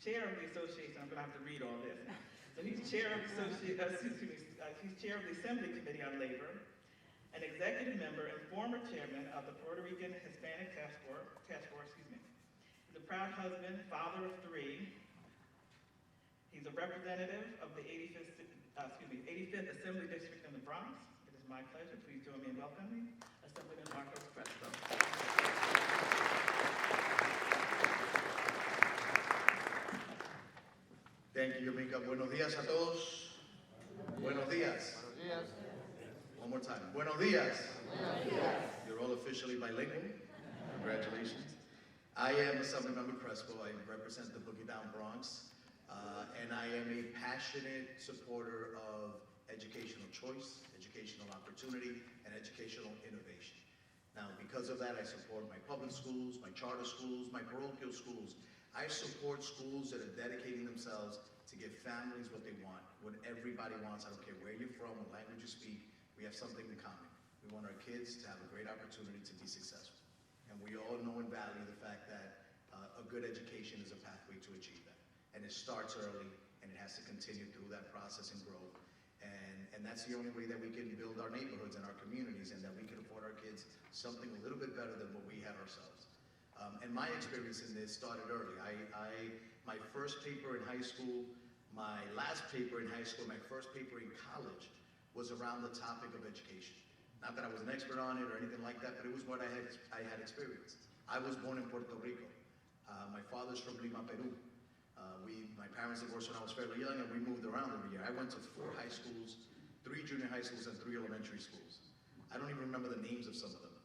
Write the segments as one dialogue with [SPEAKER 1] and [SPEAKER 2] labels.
[SPEAKER 1] chair of the association. I'm going to have to read all this. So he's chair of the he's chair of the Assembly Committee on Labor, an executive member and former chairman of the Puerto Rican Hispanic Task Force. He's a proud husband, father of 3. He's a representative of the 85th Assembly District in the Bronx. It is my pleasure. Please join me in welcoming Assemblymember Marcos A. Crespo.
[SPEAKER 2] Thank you, Yamika. Buenos días a todos. Buenos días.
[SPEAKER 3] Buenos días.
[SPEAKER 2] One more time. Buenos días. Buenos días. You're all officially bilingual. Congratulations. I am Assemblymember Crespo. I represent the Boogie Down Bronx. And I am a passionate supporter of educational choice, educational opportunity, and educational innovation. Now, because of that, I support my public schools, my charter schools, my parochial schools. I support schools that are dedicating themselves to give families what they want, what everybody wants. I don't care where you're from, what language you speak, we have something in common. We want our kids to have a great opportunity to be successful. And we all know and value the fact that a good education is a pathway to achieve that. And it starts early, and it has to continue through that process and grow. And that's the only way that we can build our neighborhoods and our communities, and that we can afford our kids something a little bit better than what we had ourselves. And my experience in this started early. My first paper in high school, my last paper in high school, my first paper in college was around the topic of education. Not that I was an expert on it or anything like that, but it was what I had experienced. I was born in Puerto Rico. My father's from Lima, Peru. My parents divorced when I was fairly young, and we moved around every year. I went to 4 high schools, 3 junior high schools, and 3 elementary schools. I don't even remember the names of some of them.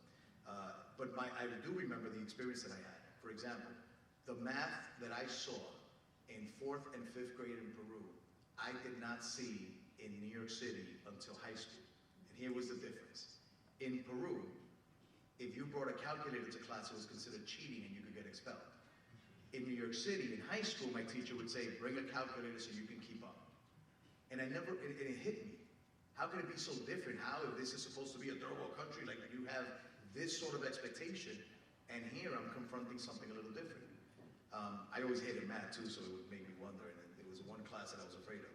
[SPEAKER 2] But I do remember the experience that I had. For example, the math that I saw in 4th and 5th grade in Peru, I did not see in New York City until high school. And here was the difference. In Peru, if you brought a calculator to class, it was considered cheating and you could get expelled. In New York City, in high school, my teacher would say, bring a calculator so you can keep up. And it hit me. How can it be so different? How, if this is supposed to be a third world country, like you have this sort of expectation, and here I'm confronting something a little different. I always hated math too, so it would make me wonder, and it was one class that I was afraid of.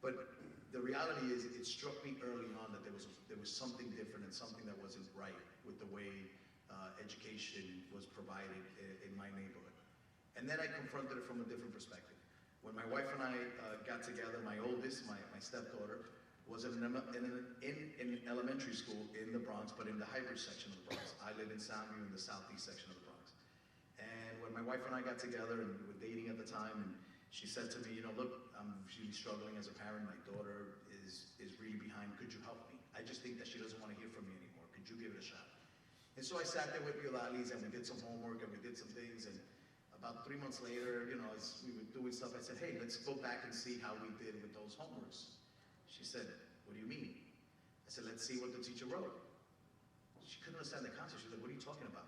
[SPEAKER 2] But the reality is, it struck me early on that there was something different and something that wasn't right with the way education was provided in my neighborhood. And then I confronted it from a different perspective. When my wife and I got together, my oldest, my stepdaughter, was in elementary school in the Bronx, but in the hybrid section of the Bronx. I live in Soundview in the southeast section of the Bronx. And when my wife and I got together, and we were dating at the time, and she said to me, you know, look, I'm really struggling as a parent. My daughter is really behind. Could you help me? I just think that she doesn't want to hear from me anymore. Could you give it a shot? And so I sat there with Piolalis, and we did some homework, and we did some things, and about 3 months later, you know, as we were doing stuff, I said, hey, let's go back and see how we did with those homeworks. She said, what do you mean? I said, let's see what the teacher wrote. She couldn't understand the concept. She was like, what are you talking about?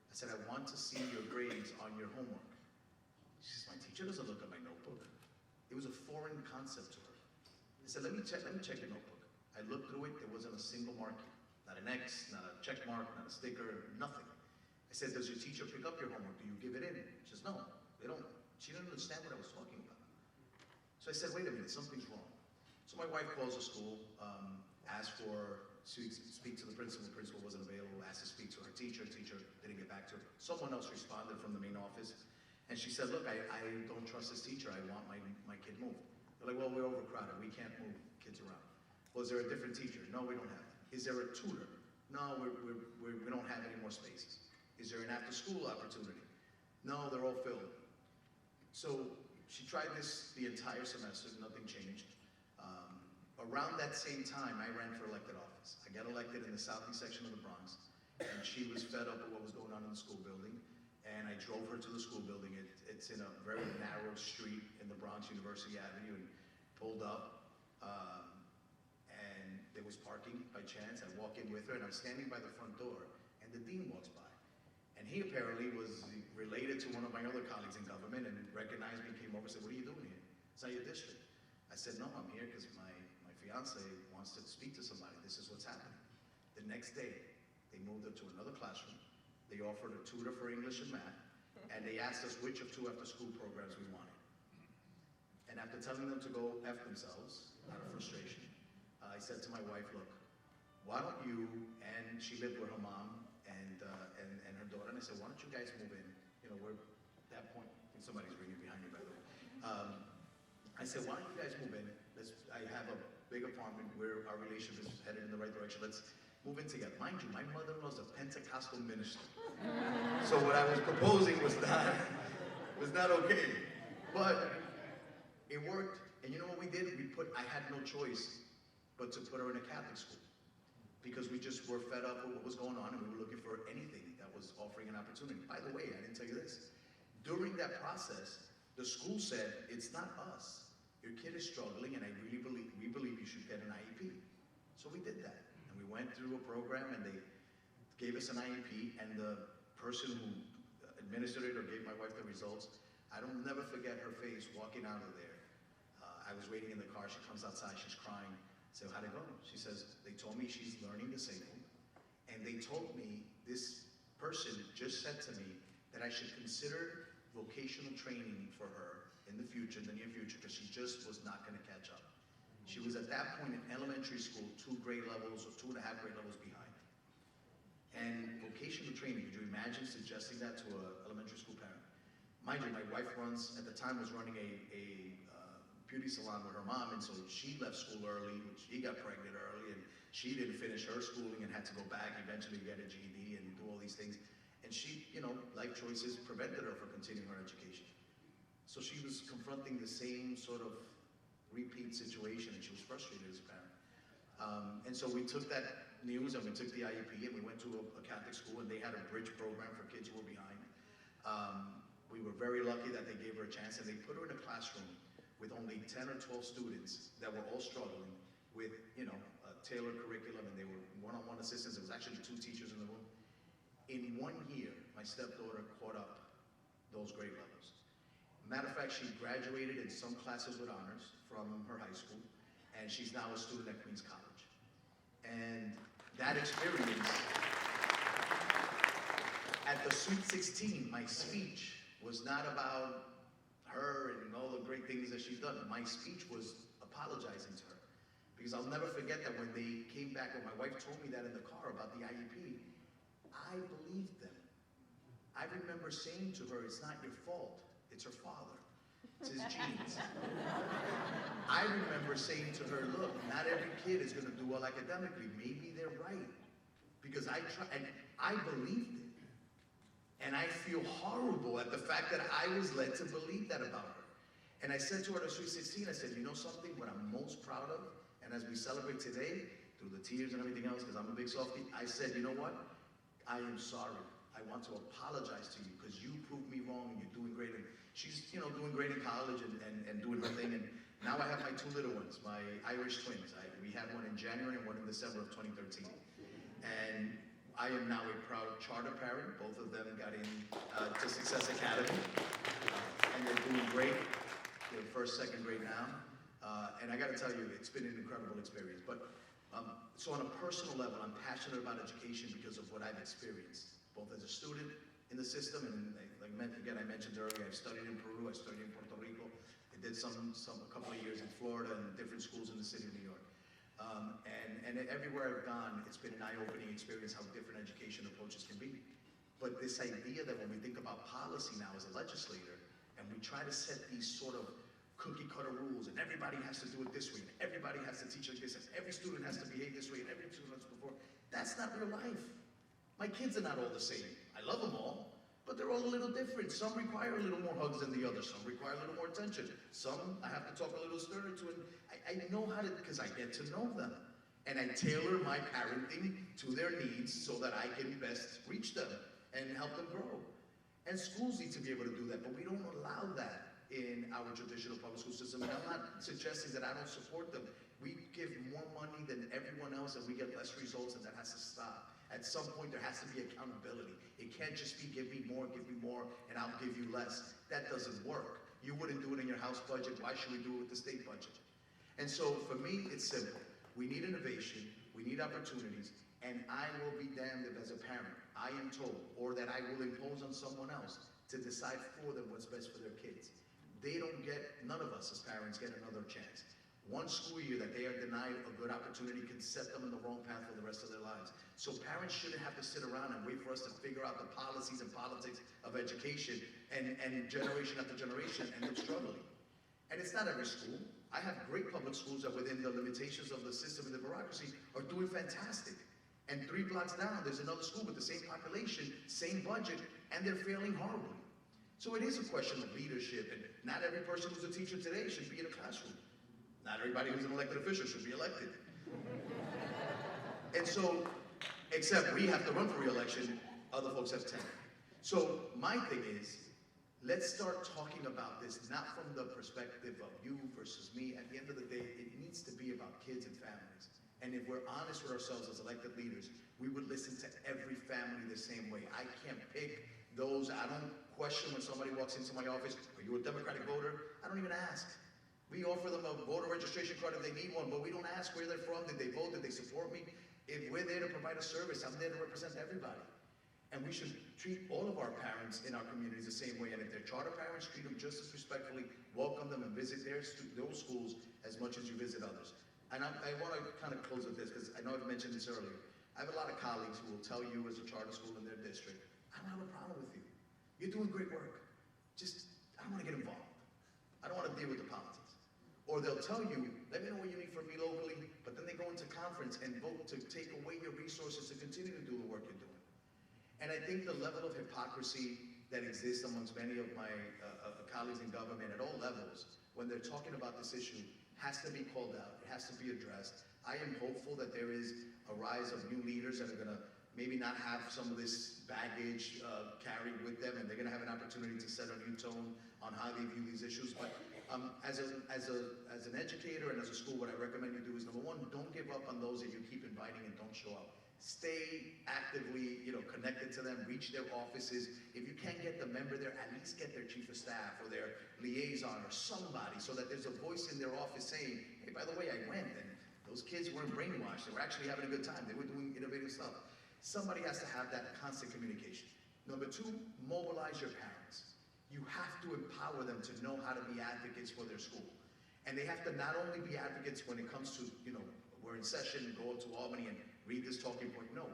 [SPEAKER 2] I said, I want to see your grades on your homework. She says, my teacher doesn't look at my notebook. It was a foreign concept to her. I said, let me check your notebook. I looked through it, there wasn't a single marking. Not an X, not a check mark, not a sticker, nothing. I said, does your teacher pick up your homework? Do you give it in? She says, no, they don't. She didn't understand what I was talking about. So I said, wait a minute, something's wrong. So my wife calls the school, asked to speak to the principal wasn't available, asked to speak to her teacher didn't get back to her. Someone else responded from the main office, and she said, look, I don't trust this teacher, I want my kid moved. They're like, well, we're overcrowded, we can't move kids around. Well, is there a different teacher? No, we don't have that. Is there a tutor? No, we don't have any more spaces. Is there an after-school opportunity? No, they're all filled. So she tried this the entire semester, nothing changed. Around that same time, I ran for elected office. I got elected in the southeast section of the Bronx, and she was fed up with what was going on in the school building, and I drove her to the school building. It's in a very narrow street in the Bronx, University Avenue, and pulled up, and there was parking by chance. I walk in with her, and I'm standing by the front door, and the dean walks by. And he apparently was related to one of my other colleagues in government and recognized me, came over and said, what are you doing here? It's not your district. I said, no, I'm here because my fiance wants to speak to somebody. This is what's happening. The next day, they moved her to another classroom. They offered a tutor for English and math, and they asked us which of 2 after-school programs we wanted. after telling them to go F themselves, out of frustration, I said to my wife, look, why don't you, and she lived with her mom and her daughter, and I said, why don't you guys move in? You know, we're at that point, I think somebody's ringing behind you, by the way. I said, why don't you guys move in? I have a big apartment where our relationship is headed in the right direction. Let's move in together. Mind you, my mother-in-law's a Pentecostal minister. So what I was proposing was not okay. But it worked. And you know what we did? I had no choice but to put her in a Catholic school. Because we just were fed up with what was going on and we were looking for anything that was offering an opportunity. By the way, I didn't tell you this. During that process, the school said, it's not us. Your kid is struggling and we believe you should get an IEP. So we did that. And we went through a program and they gave us an IEP, and the person who administered it or gave my wife the results, I don't never forget her face walking out of there. I was waiting in the car, she comes outside, she's crying. I said, how'd it go? She says, they told me she's learning disabled, and they told me this person just said to me that I should consider vocational training for her in the future, in the near future, because she just was not going to catch up. She was at that point in elementary school, 2 grade levels or 2.5 grade levels behind. And vocational training, could you imagine suggesting that to an elementary school parent? Mind you, my wife at the time was running a beauty salon with her mom, and so she left school early, she got pregnant early, and she didn't finish her schooling and had to go back, eventually get a GED and do all these things. And she, you know, life choices prevented her from continuing her education. So she was confronting the same sort of repeat situation, and she was frustrated as a parent. And so we took that news and we took the IEP and we went to a Catholic school, and they had a bridge program for kids who were behind. We were very lucky that they gave her a chance, and they put her in a classroom with only 10 or 12 students that were all struggling with, you know, a tailored curriculum, and they were one-on-one assistants. There was actually 2 teachers in the room. In 1 year, my stepdaughter caught up those grade levels. Matter of fact, she graduated in some classes with honors from her high school, and she's now a student at Queens College. And that experience, at the Sweet 16, my speech was not about her and all the great things that she's done. My speech was apologizing to her. Because I'll never forget that when they came back, when my wife told me that in the car about the IEP, I believed them. I remember saying to her, it's not your fault, it's her father. It's his genes. I remember saying to her, look, not every kid is gonna do well academically. Maybe they're right. Because I believed it. And I feel horrible at the fact that I was led to believe that about her. And I said to her at Sweet 16, I said, you know something, what I'm most proud of, and as we celebrate today, through the tears and everything else, because I'm a big softie, I said, you know what? I am sorry. I want to apologize to you because you proved me wrong and you're doing great. And she's, you know, doing great in college and doing her thing. And now I have my 2 little ones, my Irish twins. We had one in January and one in December of 2013. And I am now a proud charter parent. Both of them got in to Success Academy, and they're doing great. They're first, second grade now, and I got to tell you, it's been an incredible experience. But so on a personal level, I'm passionate about education because of what I've experienced, both as a student in the system, and like again I mentioned earlier, I've studied in Peru, I studied in Puerto Rico, I did a couple of years in Florida and different schools in the city of New York. And everywhere I've gone, it's been an eye-opening experience how different education approaches can be. But this idea that when we think about policy now as a legislator, and we try to set these sort of cookie-cutter rules, and everybody has to do it this way, and everybody has to teach like this, and every student has to behave this way, and every student has to perform, that's not real life. My kids are not all the same. I love them all, but they're all a little different. Some require a little more hugs than the others. Some require a little more attention. Some I have to talk a little stern to, and I know how to, because I get to know them. And I tailor my parenting to their needs so that I can best reach them and help them grow. And schools need to be able to do that, but we don't allow that in our traditional public school system. And I'm not suggesting that I don't support them. We give more money than everyone else and we get less results, and that has to stop. At some point, there has to be accountability. It can't just be give me more, and I'll give you less. That doesn't work. You wouldn't do it in your house budget. Why should we do it with the state budget? And so for me, it's simple. We need innovation, we need opportunities, and I will be damned if as a parent, I am told, or that I will impose on someone else to decide for them what's best for their kids. none of us as parents get another chance. One school year that they are denied a good opportunity can set them in the wrong path for the rest of their lives. So parents shouldn't have to sit around and wait for us to figure out the policies and politics of education and generation after generation end up struggling. And it's not every school. I have great public schools that within the limitations of the system and the bureaucracy are doing fantastic. And 3 blocks down, there's another school with the same population, same budget, and they're failing horribly. So it is a question of leadership, and not every person who's a teacher today should be in a classroom. Not everybody who's an elected official should be elected. And so, except we have to run for re-election, other folks have 10. So my thing is, let's start talking about this, not from the perspective of you versus me. At the end of the day, it needs to be about kids and families. And if we're honest with ourselves as elected leaders, we would listen to every family the same way. I can't pick those. I don't question when somebody walks into my office, are you a Democratic voter? I don't even ask. We offer them a voter registration card if they need one, but we don't ask where they're from. Did they vote? Did they support me? If we're there to provide a service, I'm there to represent everybody. And we should treat all of our parents in our communities the same way. And if they're charter parents, treat them just as respectfully, welcome them and visit those schools as much as you visit others. And I want to kind of close with this, because I know I've mentioned this earlier. I have a lot of colleagues who will tell you as a charter school in their district, I don't have a problem with you. You're doing great work. Just, I don't want to get involved. I don't want to deal with the politics. Or they'll tell you, let me know what you need from me locally, but then they go into conference and vote to take away your resources to continue to do the work you're doing. And I think the level of hypocrisy that exists amongst many of my colleagues in government at all levels, when they're talking about this issue, has to be called out, it has to be addressed. I am hopeful that there is a rise of new leaders that are gonna maybe not have some of this baggage carried with them, and they're gonna have an opportunity to set a new tone on how they view these issues. But as an educator and as a school, what I recommend you do is, number one, don't give up on those that you keep inviting and don't show up. Stay actively, connected to them, reach their offices. If you can't get the member there, at least get their chief of staff or their liaison or somebody, so that there's a voice in their office saying, hey, by the way, I went, and those kids weren't brainwashed. They were actually having a good time. They were doing innovative stuff. Somebody has to have that constant communication. Number two, mobilize your parents. You have to empower them to know how to be advocates for their school. And they have to not only be advocates when it comes to, we're in session, go up to Albany and read this talking point. No,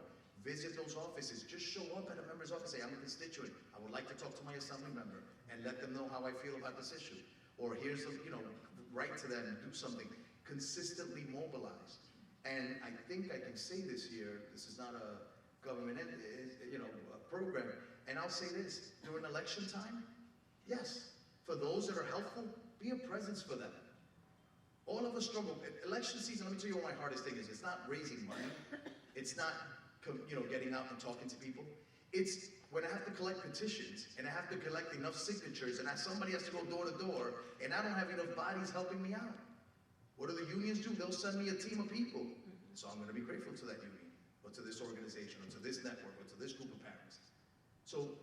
[SPEAKER 2] visit those offices. Just show up at a member's office. Say, I'm a constituent. I would like to talk to my assembly member and let them know how I feel about this issue. Or here's a, write to them and do something. Consistently mobilize. And I think I can say this here. This is not a government, a program. And I'll say this, during election time, yes, for those that are helpful, be a presence for them. All of us struggle. Election season, let me tell you what my hardest thing is. It's not raising money. It's not, getting out and talking to people. It's when I have to collect petitions and I have to collect enough signatures and somebody has to go door to door and I don't have enough bodies helping me out. What do the unions do? They'll send me a team of people. So I'm going to be grateful to that union or to this organization or to this network or to this group of parents. So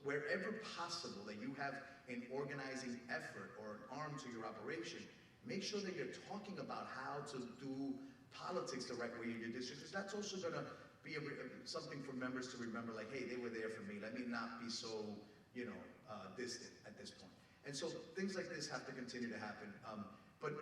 [SPEAKER 2] wherever possible that you have an organizing effort or an arm to your operation, make sure that you're talking about how to do politics the right way in your district, because that's also going to be something for members to remember, like, hey, they were there for me. Let me not be so, distant at this point. And so things like this have to continue to happen. But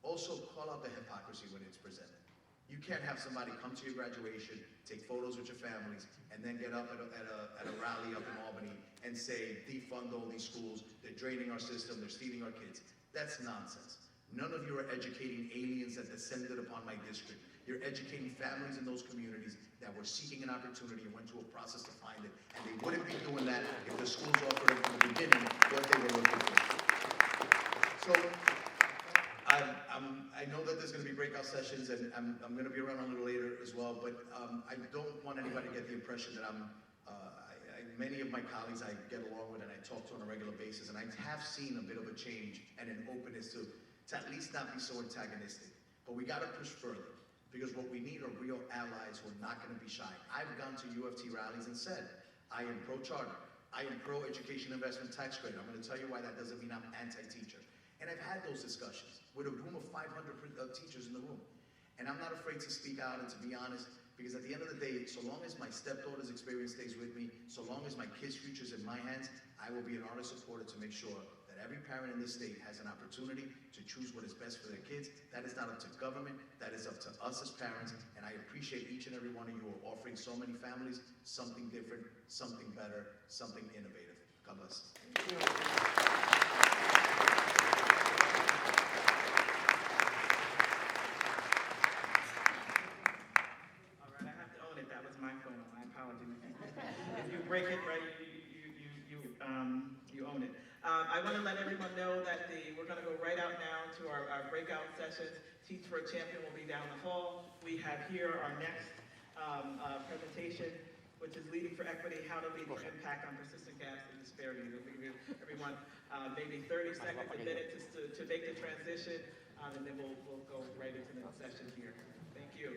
[SPEAKER 2] also call out the hypocrisy when it's presented. You can't have somebody come to your graduation, take photos with your families, and then get up at a rally up in Albany and say, defund all these schools, they're draining our system, they're stealing our kids. That's nonsense. None of you are educating aliens that descended upon my district. You're educating families in those communities that were seeking an opportunity and went through a process to find it. And they wouldn't be doing that if the schools offered them from the beginning what they were looking for. So, I know that there's going to be breakout sessions, and I'm going to be around a little later as well, but I don't want anybody to get the impression that many of my colleagues I get along with and I talk to on a regular basis, and I have seen a bit of a change and an openness to at least not be so antagonistic. But we got to push further, because what we need are real allies who are not going to be shy. I've gone to UFT rallies and said, I am pro-charter. I am pro-education investment tax credit. I'm going to tell you why that doesn't mean I'm anti-teacher. And I've had those discussions with a room of 500 teachers in the room. And I'm not afraid to speak out and to be honest, because at the end of the day, so long as my stepdaughter's experience stays with me, so long as my kids' future's in my hands, I will be an honest supporter to make sure that every parent in this state has an opportunity to choose what is best for their kids. That is not up to government, that is up to us as parents, and I appreciate each and every one of you are offering so many families something different, something better, something innovative. God bless.
[SPEAKER 1] All right, I have to own it. That was my phone. My apologies. If you break it, right, you own it. I want to let everyone know that we're going to go right out now to our breakout sessions. Teach for a Champion will be down the hall. We have here our next presentation, which is Leading for Equity, How to Lead for Impact on Persistent Gaps and Disparities. We'll give everyone maybe 30 seconds, a minute to make the transition, and then we'll go right into the session here. Thank you.